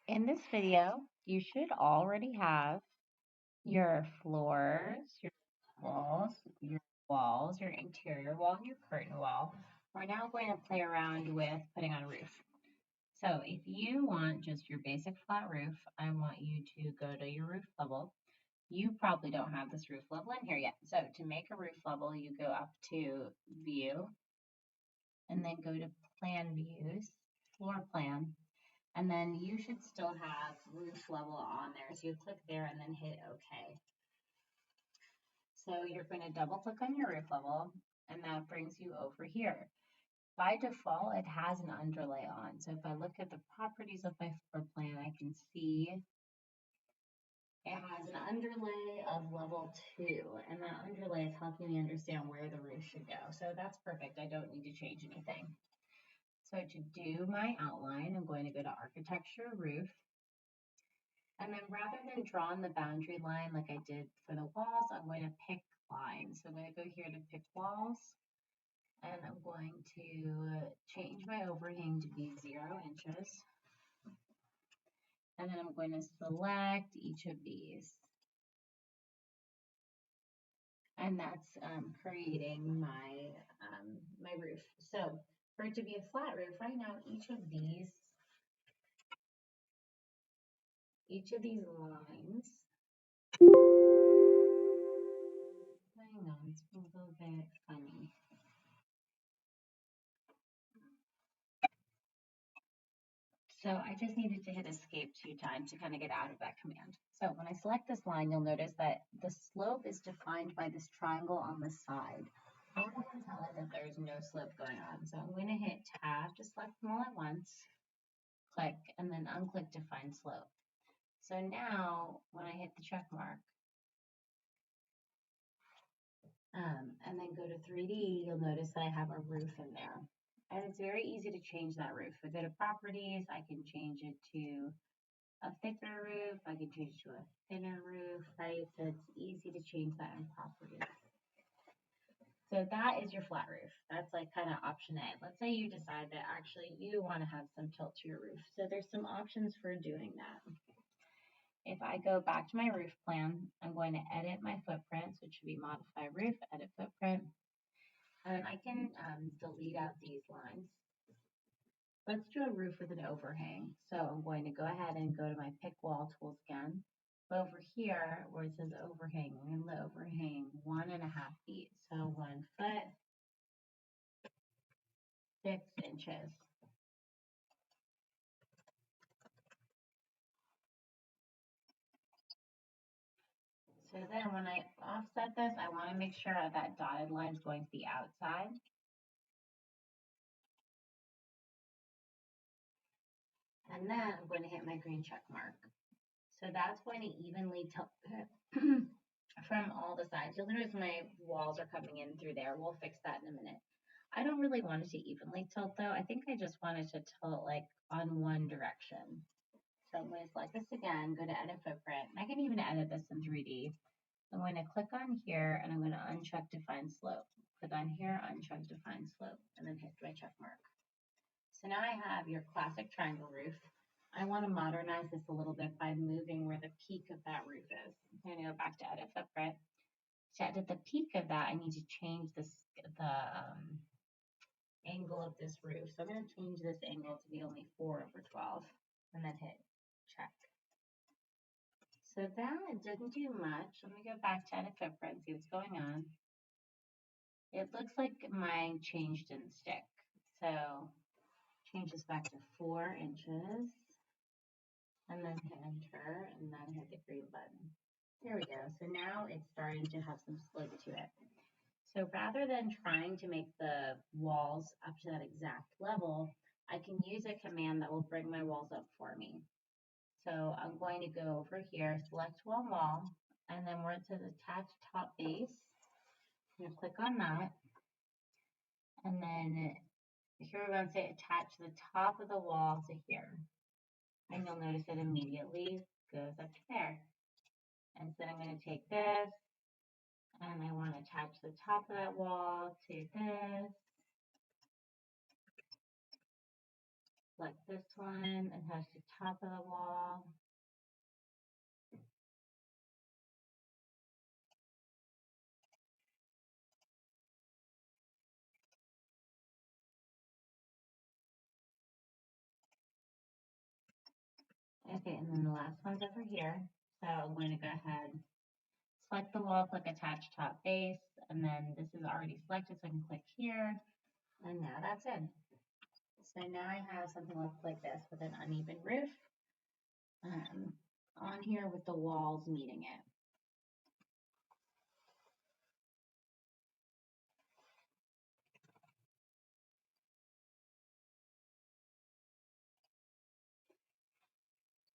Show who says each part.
Speaker 1: In this video, you should already have your floors, your walls, your interior wall, and your curtain wall. We're now going to play around with putting on a roof. So if you want just your basic flat roof, I want you to go to your roof level. You probably don't have this roof level in here yet. So to make a roof level, you go up to View, and then go to Plan Views, Floor Plan, and then you should still have roof level on there. So you click there and then hit OK. So you're going to double click on your roof level, and that brings you over here. By default, it has an underlay on. So if I look at the properties of my floor plan, I can see it has an underlay of level 2, and that underlay is helping me understand where the roof should go. So that's perfect. I don't need to change anything. So to do my outline, I'm going to go to Architecture, Roof, and then rather than drawing the boundary line like I did for the walls, I'm going to pick lines. So I'm going to go here to pick walls, and I'm going to change my overhang to be 0 inches. And then I'm going to select each of these. And that's creating my, my roof. So for it to be a flat roof, right now, each of these lines, hang on, it's a little bit funny. So I just needed to hit escape 2 times to kind of get out of that command. So when I select this line, you'll notice that the slope is defined by this triangle on the side. I want to tell it that there's no slope going on. So I'm going to hit Tab to select them all at once, click, and then unclick to find slope. So now when I hit the check mark, and then go to 3D, you'll notice that I have a roof in there. And it's very easy to change that roof. If I go to properties, I can change it to a thicker roof, I can change it to a thinner roof, right? So it's easy to change that in properties. So that is your flat roof. That's like kind of option A. Let's say you decide that actually you want to have some tilt to your roof. So there's some options for doing that. If I go back to my roof plan, I'm going to edit my footprint, so it should be modify roof, edit footprint. And I can delete out these lines. Let's do a roof with an overhang. So I'm going to go ahead and go to my pick wall tools again. Over here where it says overhang, we're going to overhang 1.5 feet. So 1 foot, 6 inches. So then when I offset this, I want to make sure that dotted line is going to the outside. And then I'm going to hit my green check mark. So that's going to evenly tilt from all the sides. You'll notice my walls are coming in through there. We'll fix that in a minute. I don't really want it to evenly tilt though. I think I just want it to tilt like on one direction. So I'm going to select this again, go to edit footprint. I can even edit this in 3D. I'm going to click on here and I'm going to uncheck define slope. Click on here, uncheck define slope, and then hit my check mark. So now I have your classic triangle roof. I want to modernize this a little bit by moving where the peak of that roof is. I'm going to go back to edit footprint. To edit the peak of that, I need to change the angle of this roof. So I'm going to change this angle to be only 4/12 and then hit check. So that didn't do much. Let me go back to edit footprint, see what's going on. It looks like mine changed didn't stick. So change this back to 4 inches and then hit enter and then hit the green button. There we go. So now it's starting to have some slope to it. So rather than trying to make the walls up to that exact level, I can use a command that will bring my walls up for me. So I'm going to go over here, select one wall, and then where it says attach top base, I'm going to click on that. And then here we're going to say attach the top of the wall to here. And you'll notice it immediately goes up to there. And so I'm going to take this, and I want to attach the top of that wall to this. Like this one, it has the top of the wall. Okay, and then the last one's over here. So I'm going to go ahead, select the wall, click attach top base, and then this is already selected, so I can click here, and now that's in. So now I have something like this with an uneven roof on here with the walls meeting it.